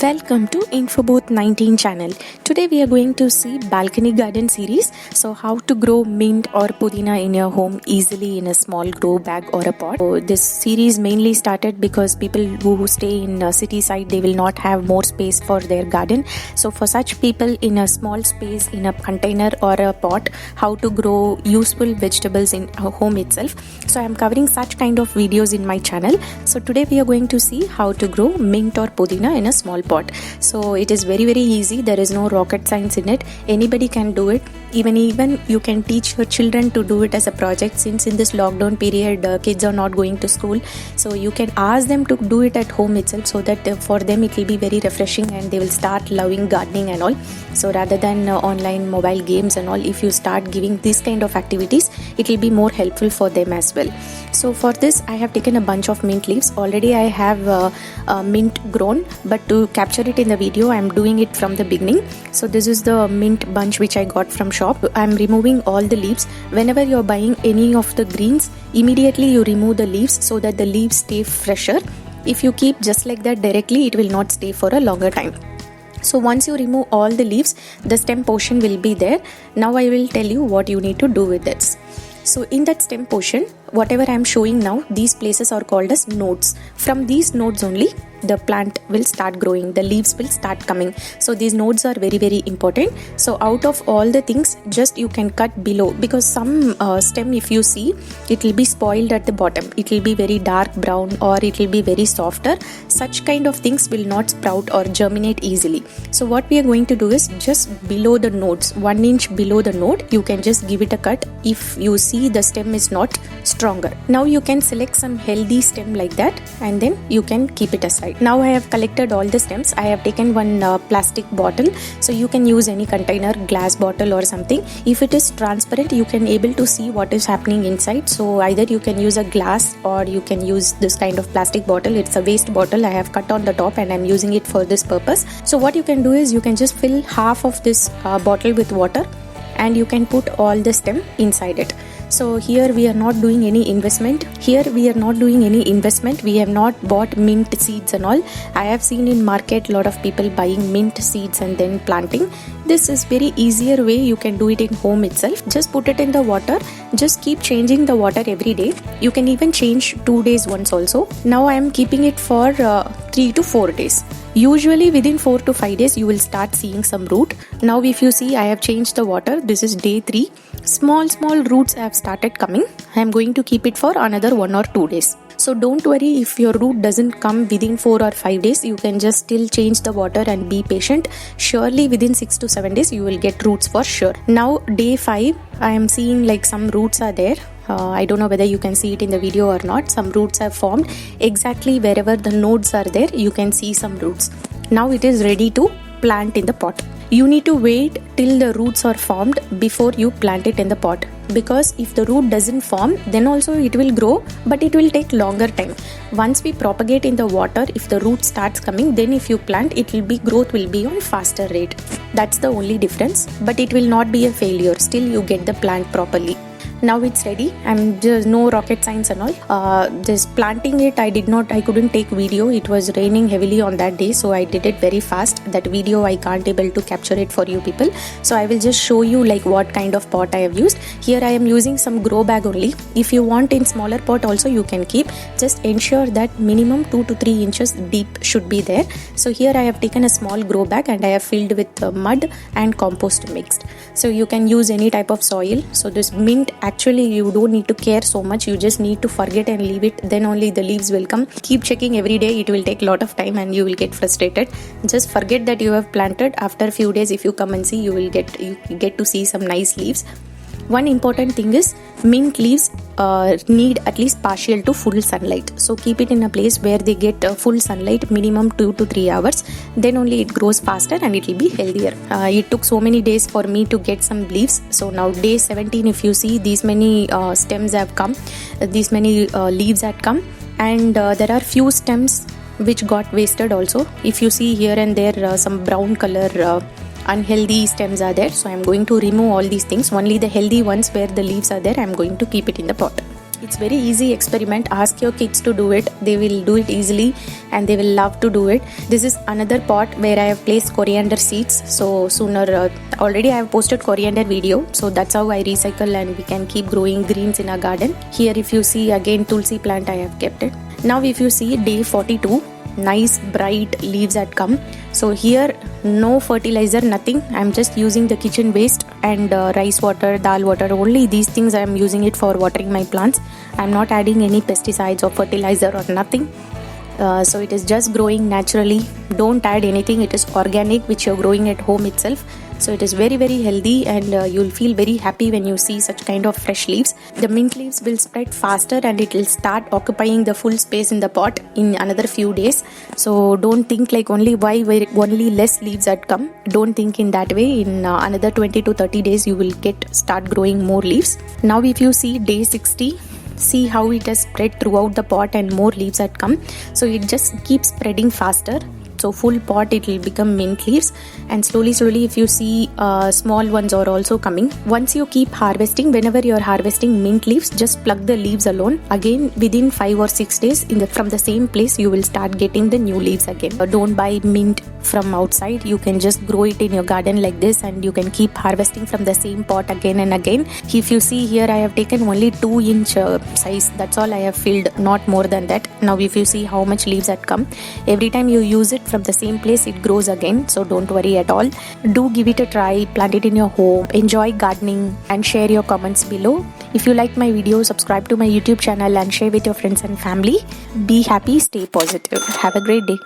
Welcome to Infobooth 19 channel. Today we are going to see balcony garden series. So how to grow mint or pudina in your home easily in a small grow bag or a pot. So this series mainly started because people who stay in a city side, they will not have more space for their garden. So for such people in a small space in a container or a pot, how to grow useful vegetables in a home itself. So I am covering such kind of videos in my channel. So today we are going to see how to grow mint or pudina in a small pot. So it is very easy. There is no rocket science in it. Anybody can do it. Even you can teach your children to do it as a project, since in this lockdown period kids are not going to school. So you can ask them to do it at home itself, so that for them it will be very refreshing and they will start loving gardening and all. So rather than online mobile games and all, if you start giving this kind of activities, it will be more helpful for them as well. So for this I have taken a bunch of mint leaves. Already I have mint grown, but to capture it in the video I am doing it from the beginning. So this is the mint bunch which I got from shop. I am removing all the leaves. Whenever you are buying any of the greens, immediately you remove the leaves so that the leaves stay fresher. If you keep just like that directly, it will not stay for a longer time. So once you remove all the leaves, the stem portion will be there. Now I will tell you what you need to do with this. So in that stem portion, whatever I am showing now, these places are called as nodes. From these nodes only, the plant will start growing, the leaves will start coming. So these nodes are very important. So out of all the things, just you can cut below, because some stem, if you see, it will be spoiled at the bottom. It will be very dark brown or it will be very softer. Such kind of things will not sprout or germinate easily. So what we are going to do is, just below the nodes, 1 inch below the node, you can just give it a cut if you see the stem is not stronger. Now you can select some healthy stem like that, and then you can keep it aside. Now I have collected all the stems. I have taken one plastic bottle. So you can use any container, glass bottle or something. If it is transparent, you can able to see what is happening inside. So either you can use a glass or you can use this kind of plastic bottle. It's a waste bottle. I have cut on the top and I'm using it for this purpose. So what you can do is, you can just fill half of this bottle with water, and you can put all the stem inside it. So here we are not doing any investment. We have not bought mint seeds and all. I have seen in market lot of people buying mint seeds and then planting. This is very easier way. You can do it in home itself. Just put it in the water. Just keep changing the water every day. You can even change 2 days once also. Now I am keeping it for 3 to 4 days. Usually within 4 to 5 days you will start seeing some root. Now if you see, I have changed the water. This is day 3. Small roots have started coming. I am going to keep it for another 1 or 2 days. So don't worry if your root doesn't come within 4 or 5 days. You can just still change the water and be patient. Surely within 6 to 7 days you will get roots for sure. Now day 5, I am seeing like some roots are there. I don't know whether you can see it in the video or not. Some roots have formed. Exactly wherever the nodes are there, you can see some roots. Now it is ready to plant in the pot. You need to wait till the roots are formed before you plant it in the pot, because if the root doesn't form, then also it will grow, but it will take longer time. Once we propagate in the water, if the root starts coming, then if you plant, growth will be on faster rate. That's the only difference, but it will not be a failure. Still you get the plant properly. Now it's ready. I'm just no rocket science and all. Just planting it, I couldn't take video. It was raining heavily on that day, so I did it very fast. That video I can't able to capture it for you people. So I will just show you like what kind of pot I have used. Here I am using some grow bag only. If you want in smaller pot also you can keep. Just ensure that minimum 2 to 3 inches deep should be there. So here I have taken a small grow bag and I have filled with mud and compost mixed. So you can use any type of soil. So this mint, actually you don't need to care so much. You just need to forget and leave it. Then only the leaves will come. Keep checking every day. It will take a lot of time and you will get frustrated. Just forget that you have planted. After a few days, if you come and see, you get to see some nice leaves. One important thing is, mint leaves need at least partial to full sunlight. So keep it in a place where they get full sunlight, minimum 2 to 3 hours. Then only it grows faster and it will be healthier. It took so many days for me to get some leaves. So now day 17, if you see, these many stems have come. These many leaves had come. And there are few stems which got wasted also. If you see here and there, some brown color unhealthy stems are there. So I'm going to remove all these things. Only the healthy ones where the leaves are there, I'm going to keep it in the pot. It's very easy experiment. Ask your kids to do it. They will do it easily and they will love to do it. This is another pot where I have placed coriander seeds. So sooner, already I have posted coriander video. So that's how I recycle and we can keep growing greens in our garden. Here if you see again tulsi plant, I have kept it. Now if you see day 42, nice bright leaves had come. So here no fertilizer, nothing. I'm just using the kitchen waste and rice water, dal water, only these things I am using it for watering my plants. I'm not adding any pesticides or fertilizer or nothing. So it is just growing naturally. Don't add anything. It is organic, which you're growing at home itself. So it is very healthy, and you'll feel very happy when you see such kind of fresh leaves. The mint leaves will spread faster and it will start occupying the full space in the pot in another few days. So don't think like only less leaves had come. Don't think in that way. In another 20 to 30 days you will start growing more leaves. Now if you see day 60, see how it has spread throughout the pot and more leaves had come. So it just keeps spreading faster. So full pot it will become mint leaves, and slowly if you see small ones are also coming. Once you keep harvesting, whenever you are harvesting mint leaves, just pluck the leaves alone. Again within 5 or 6 days from the same place you will start getting the new leaves again. Don't buy mint from outside. You can just grow it in your garden like this, and you can keep harvesting from the same pot again and again. If you see here, I have taken only 2-inch size. That's all I have filled, not more than that. Now if you see how much leaves had come, every time you use it from the same place it grows again. So don't worry at all. Do give it a try, plant it in your home, enjoy gardening, and share your comments below. If you like my video, subscribe to my YouTube channel and share with your friends and family. Be happy, stay positive. Have a great day.